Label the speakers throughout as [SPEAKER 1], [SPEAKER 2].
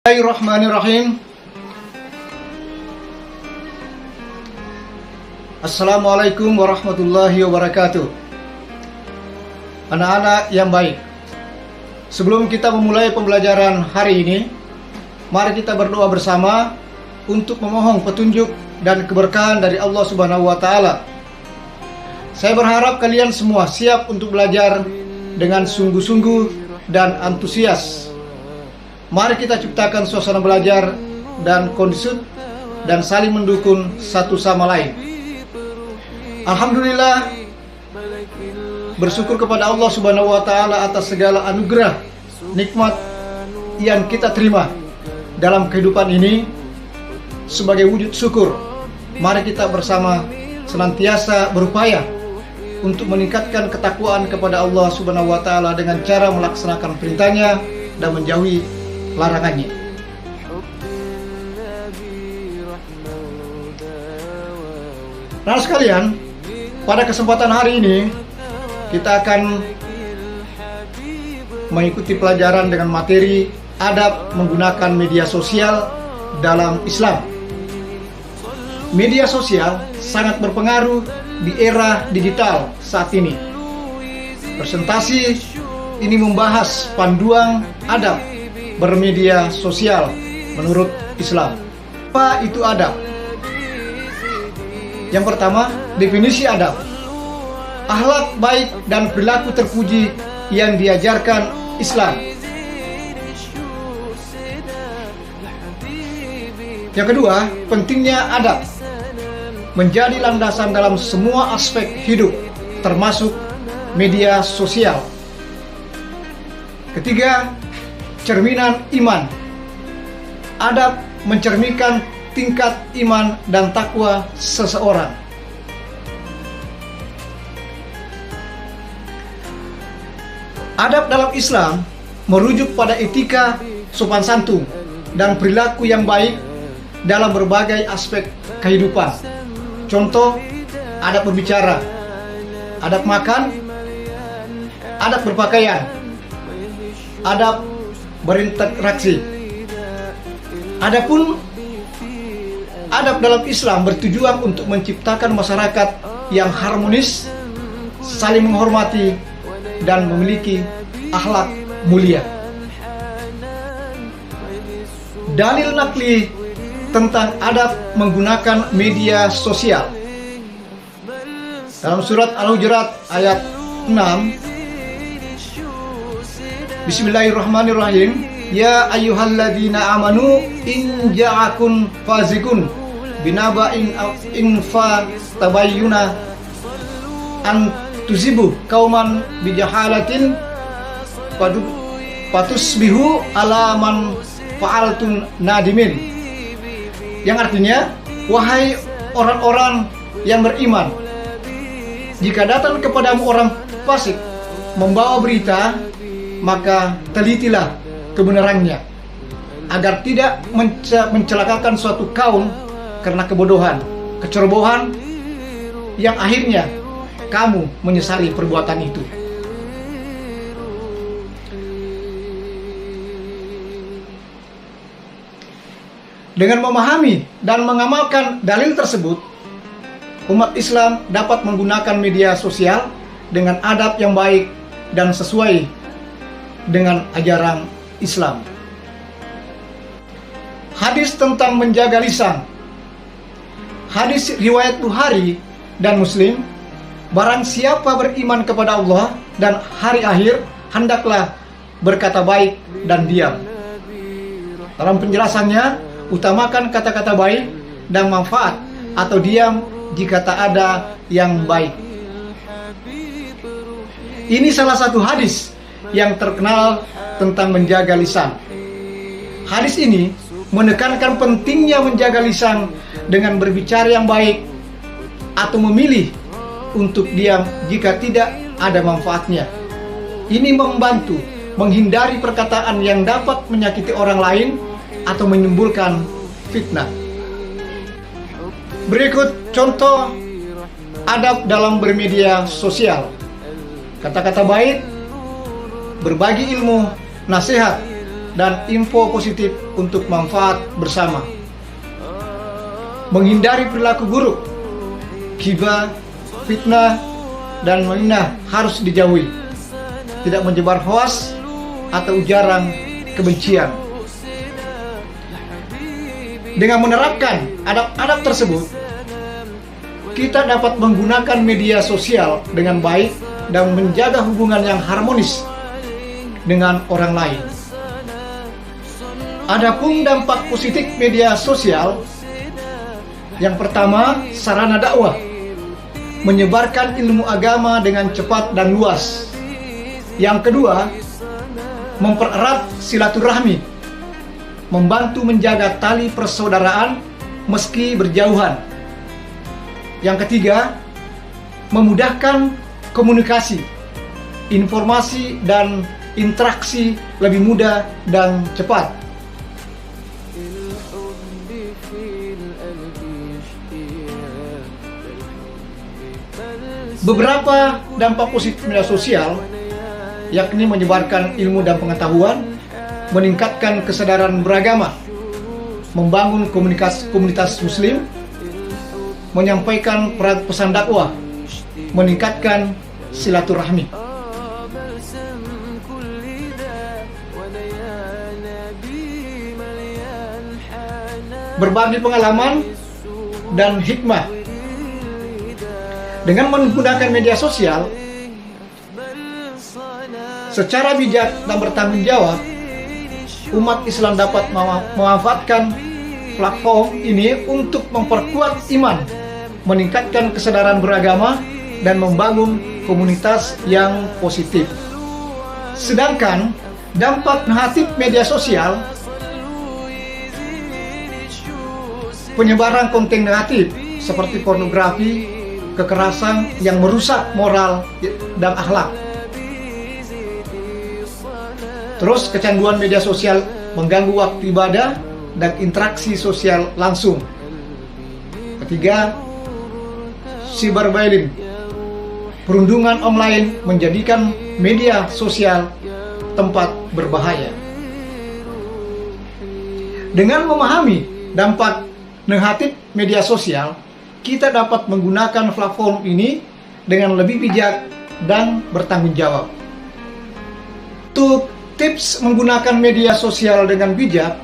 [SPEAKER 1] Bismillahirrahmanirrahim. Assalamualaikum warahmatullahi wabarakatuh. Anak-anak yang baik, sebelum kita memulai pembelajaran hari ini, mari kita berdoa bersama untuk memohon petunjuk dan keberkahan dari Allah Subhanahu wa Ta'ala. Saya berharap kalian semua siap untuk belajar dengan sungguh-sungguh dan antusias. Mari kita ciptakan suasana belajar dan kondusif dan saling mendukung satu sama lain. Alhamdulillah, bersyukur kepada Allah Subhanahu wa Ta'ala atas segala anugerah nikmat yang kita terima dalam kehidupan ini. Sebagai wujud syukur, mari kita bersama senantiasa berupaya untuk meningkatkan ketakwaan kepada Allah Subhanahu wa Ta'ala dengan cara melaksanakan perintahnya dan menjauhi larangannya. Nah sekalian, pada kesempatan hari ini kita akan mengikuti pelajaran dengan materi adab menggunakan media sosial dalam Islam. Media sosial sangat berpengaruh di era digital saat ini. Presentasi ini membahas panduan adab bermedia sosial menurut Islam. Apa itu adab? Yang pertama, definisi adab. Akhlak baik dan perilaku terpuji yang diajarkan Islam. Yang kedua, pentingnya adab menjadi landasan dalam semua aspek hidup, termasuk media sosial. Ketiga, cerminan iman. Adab mencerminkan tingkat iman dan takwa seseorang. Adab dalam Islam merujuk pada etika, sopan santun, dan perilaku yang baik dalam berbagai aspek kehidupan. Contoh, adab berbicara, adab makan, adab berpakaian, adab berinteraksi. Adapun adab dalam Islam bertujuan untuk menciptakan masyarakat yang harmonis, saling menghormati, dan memiliki akhlak mulia. Dalil nakli tentang adab menggunakan media sosial. Dalam surat Al-Hujurat ayat 6, Bismillahirrahmanirrahim. Ya ayyuhalladzina amanu in ja'akum fasiqun binaba'in infa tabayyuna an tusibu qauman bijahalatin fatusbihu ala man fa'altun nadimin. Yang artinya, wahai orang-orang yang beriman, jika datang kepadamu orang fasik membawa berita, maka telitilah kebenarannya, agar tidak mencelakakan suatu kaum karena kebodohan, kecerobohan, yang akhirnya kamu menyesali perbuatan itu. Dengan memahami dan mengamalkan dalil tersebut, umat Islam dapat menggunakan media sosial dengan adab yang baik dan sesuai dengan ajaran Islam. Hadis tentang menjaga lisan. Hadis riwayat Bukhari dan Muslim, barang siapa beriman kepada Allah dan hari akhir, hendaklah berkata baik dan diam. Dalam penjelasannya, utamakan kata-kata baik dan manfaat atau diam jika tak ada yang baik. Ini salah satu hadis yang terkenal tentang menjaga lisan. Hadis ini menekankan pentingnya menjaga lisan dengan berbicara yang baik atau memilih untuk diam jika tidak ada manfaatnya. Ini membantu menghindari perkataan yang dapat menyakiti orang lain atau menimbulkan fitnah. Berikut contoh adab dalam bermedia sosial. Kata-kata baik, berbagi ilmu, nasihat, dan info positif untuk manfaat bersama. Menghindari perilaku buruk, ghibah, fitnah, dan menghina harus dijauhi. Tidak menyebar hoaks atau ujaran kebencian. Dengan menerapkan adab-adab tersebut, kita dapat menggunakan media sosial dengan baik dan menjaga hubungan yang harmonis dengan orang lain. Adapun dampak positif media sosial, yang pertama, sarana dakwah, menyebarkan ilmu agama dengan cepat dan luas. Yang kedua, mempererat silaturahmi, membantu menjaga tali persaudaraan meski berjauhan. Yang ketiga, memudahkan komunikasi, informasi dan interaksi lebih mudah dan cepat. Beberapa dampak positif media sosial, yakni menyebarkan ilmu dan pengetahuan, meningkatkan kesadaran beragama, membangun komunitas muslim, menyampaikan pesan dakwah, meningkatkan silaturahmi. Berbagi pengalaman dan hikmah. Dengan menggunakan media sosial secara bijak dan bertanggung jawab, umat Islam dapat memanfaatkan platform ini untuk memperkuat iman, meningkatkan kesadaran beragama, dan membangun komunitas yang positif. Sedangkan dampak negatif media sosial, penyebaran konten negatif seperti pornografi, kekerasan yang merusak moral dan akhlak. Terus kecanduan media sosial mengganggu waktu ibadah dan interaksi sosial langsung. Ketiga, cyberbullying, perundungan online menjadikan media sosial tempat berbahaya. Dengan memahami dampak negatif media sosial, kita dapat menggunakan platform ini dengan lebih bijak dan bertanggung jawab. Untuk tips menggunakan media sosial dengan bijak,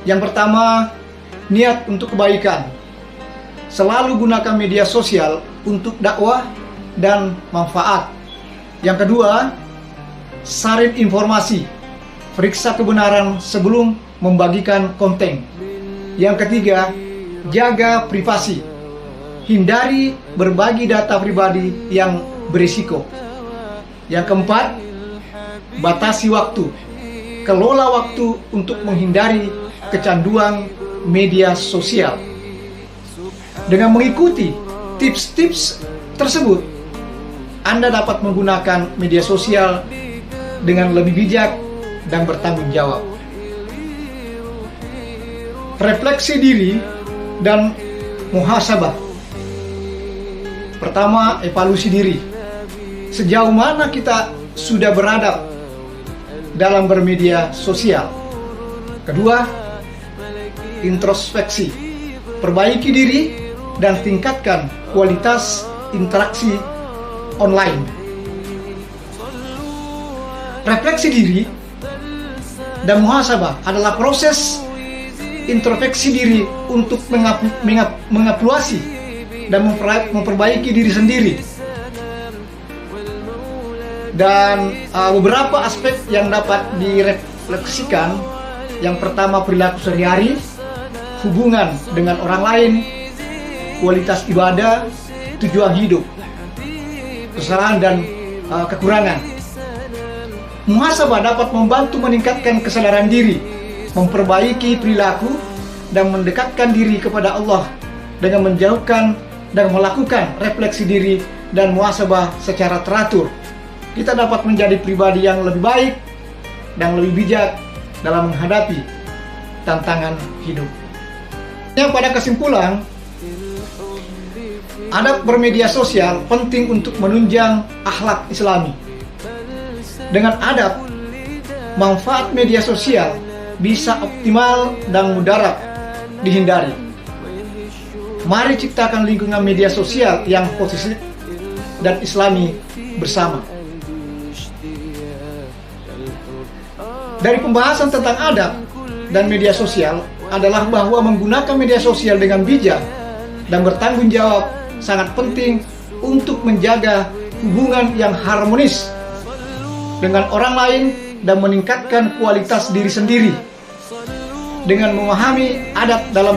[SPEAKER 1] yang pertama, niat untuk kebaikan. Selalu gunakan media sosial untuk dakwah dan manfaat. Yang kedua, saring informasi. Periksa kebenaran sebelum membagikan konten. Yang ketiga, jaga privasi. Hindari berbagi data pribadi yang berisiko. Yang keempat, batasi waktu. Kelola waktu untuk menghindari kecanduan media sosial. Dengan mengikuti tips-tips tersebut, Anda dapat menggunakan media sosial dengan lebih bijak dan bertanggung jawab. Refleksi diri dan muhasabah. Pertama, evaluasi diri. Sejauh mana kita sudah beradab dalam bermedia sosial. Kedua, introspeksi. Perbaiki diri dan tingkatkan kualitas interaksi online. Refleksi diri dan muhasabah adalah proses introspeksi diri untuk mengevaluasi dan memperbaiki diri sendiri. Dan beberapa aspek yang dapat direfleksikan, yang pertama perilaku sehari-hari, hubungan dengan orang lain, kualitas ibadah, tujuan hidup, kesalahan dan kekurangan. Muhasabah dapat membantu meningkatkan kesadaran diri, memperbaiki perilaku, dan mendekatkan diri kepada Allah dengan menjauhkan dan melakukan refleksi diri dan muhasabah secara teratur. Kita dapat menjadi pribadi yang lebih baik dan lebih bijak dalam menghadapi tantangan hidup. Yang pada kesimpulan, adab bermedia sosial penting untuk menunjang akhlak Islami. Dengan adab, manfaat media sosial bisa optimal dan mudarat dihindari. Mari ciptakan lingkungan media sosial yang positif dan islami bersama. Dari pembahasan tentang adab dan media sosial adalah bahwa menggunakan media sosial dengan bijak dan bertanggung jawab sangat penting untuk menjaga hubungan yang harmonis dengan orang lain dan meningkatkan kualitas diri sendiri. Dengan memahami adab dalam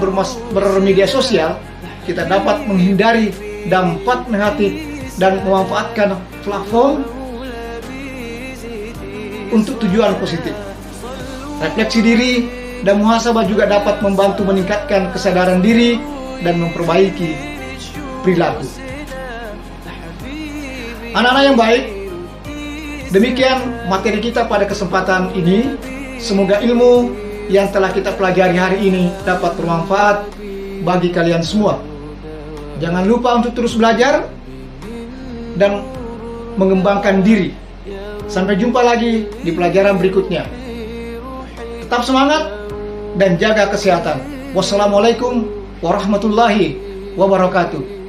[SPEAKER 1] bermedia sosial, kita dapat menghindari dampak negatif dan memanfaatkan platform untuk tujuan positif. Refleksi diri dan muhasabah juga dapat membantu meningkatkan kesadaran diri dan memperbaiki perilaku. Anak-anak yang baik, demikian materi kita pada kesempatan ini. Semoga ilmu yang telah kita pelajari hari ini dapat bermanfaat bagi kalian semua. Jangan lupa untuk terus belajar dan mengembangkan diri. Sampai jumpa lagi di pelajaran berikutnya. Tetap semangat dan jaga kesehatan. Wassalamualaikum warahmatullahi wabarakatuh.